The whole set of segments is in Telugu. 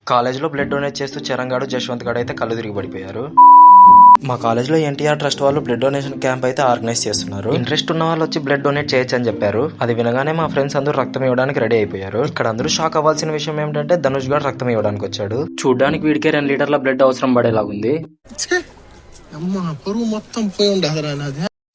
కాలేజ్ లో బ్లడ్ డొనేట్ చేస్తూ చరణ్ జశ్వంత్ గాడు అయితే కళ్ళు తిరిగి పడిపోయారు. మా కాలేజ్ లో ఎన్టీఆర్ ట్రస్ట్ వాళ్ళు బ్లడ్ డొనేషన్ క్యాంప్ అయితే ఆర్గనైజ్ చేస్తున్నారు. ఇంట్రెస్ట్ ఉన్న వాళ్ళు వచ్చి బ్లడ్ డొనేట్ చేయొచ్చు అని చెప్పారు. అది వినగానే మా ఫ్రెండ్స్ అందరూ రక్తం ఇవ్వడానికి రెడీ అయిపోయారు. ఇక్కడ అందరూ షాక్ అవ్వాల్సిన విషయం ఏమిటంటే ధనుష్ గారు రక్తం ఇవ్వడానికి వచ్చాడు. చూడ్డానికి వీడికే 2 లీటర్ల బ్లడ్ అవసరం పడేలాగుంది.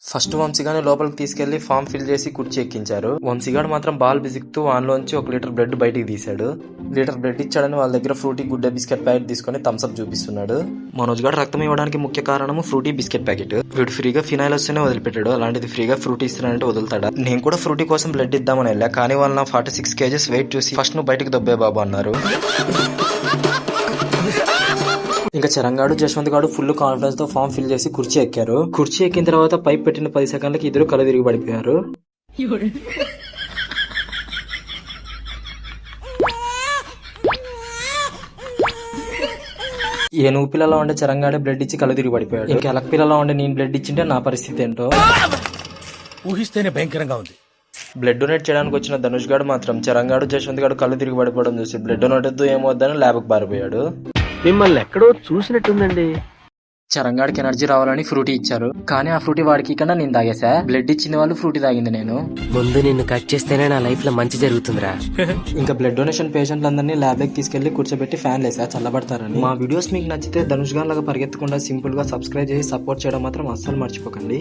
ఫస్ట్ వంశీగాని లోపలికి తీసుకెళ్లి ఫామ్ ఫిల్ చేసి కుర్చీ ఎక్కించారు. వంశీగాడు మాత్రం బాల్ బిసిక్తూ వాన్లోంచి 1 లీటర్ బ్లడ్ బయటికి తీశాడు. లీటర్ బ్లడ్ ఇచ్చాడని వాళ్ళ దగ్గర ఫ్రూటీ గుడ్డ బిస్కెట్ ప్యాకెట్ తీసుకుని థమ్స్అప్ చూపిస్తున్నాడు. మనోజ్ గారు రక్తం ఇవ్వడానికి ముఖ్య కారణము ఫ్రూటీ బిస్కెట్ ప్యాకెట్. వీడు ఫ్రీగా ఫినాయిల్ వస్తేనే వదిలిపెట్టాడు, అలాంటిది ఫ్రీగా ఫ్రూటీ ఇస్తానంటే వదులుతాడా? నేను కూడా ఫ్రూటీ కోసం బ్లడ్ ఇద్దామని వెళ్ళా, కానీ వాళ్ళు నా 46 kgs వెయిట్ చూసి ఫస్ట్ నువ్వు బయటకు దొబ్బే బాబు అన్నారు. ఇంకా చరణ్ జశ్వంత్ గాడు ఫుల్ కాన్ఫిడెన్స్ తో ఫామ్ ఫిల్ చేసి కుర్చీ ఎక్కారు. కుర్చీ ఎక్కిన తర్వాత పైప్ పెట్టిన 10 సెకండ్లకి ఇద్దరు కళ్ళు తిరిగి పడిపోయారు. ఏ నువ్వు పిల్లలో ఉండే చరణ్ బ్లడ్ ఇచ్చి కళ్ళు తిరిగి పడిపోయాడు. ఇంకా ఎలక్ పిల్లలో ఉండే నేను బ్లడ్ ఇచ్చింటే నా పరిస్థితి ఏంటో ఊహిస్తేనే భయంకరంగా ఉంది. బ్లడ్ డొనేట్ చేయడానికి వచ్చిన ధనుష్ గాడు మాత్రం చరణ్ జశ్వంత్ గాడు కళ్ళు తిరిగి పడిపోవడం చూసి బ్లడ్ డొనేట్ వద్దు ఏమొద్దని ల్యాబ్కి పారిపోయాడు. మిమ్మల్ని ఎక్కడో చూసినట్టుందండి. చరణ్ గాడికి ఎనర్జీ రావాలని ఫ్రూటీ ఇచ్చారు, కానీ ఆ ఫ్రూటీ వాడికి కన్నా నేను తాగేసా. బ్లడ్ ఇచ్చిన వాళ్ళు ఫ్రూటీ తాగింది నేను. ముందు నిన్ను కట్ చేస్తేనే నా లైఫ్ లో మంచి జరుగుతుందిరా. ఇంకా బ్లడ్ డొనేషన్ పేషెంట్లందరినీ ల్యాబ్ లోకి తీసుకెళ్లి కూర్చోబెట్టి ఫ్యాన్ లేసా చల్లబడతారని. మా వీడియోస్ మీకు నచ్చితే ధనుష్ గారు లాగా పరిగెత్తకుండా సింపుల్ గా సబ్స్క్రైబ్ చేసి సపోర్ట్ చేయడం మాత్రం అస్సలు మర్చిపోకండి.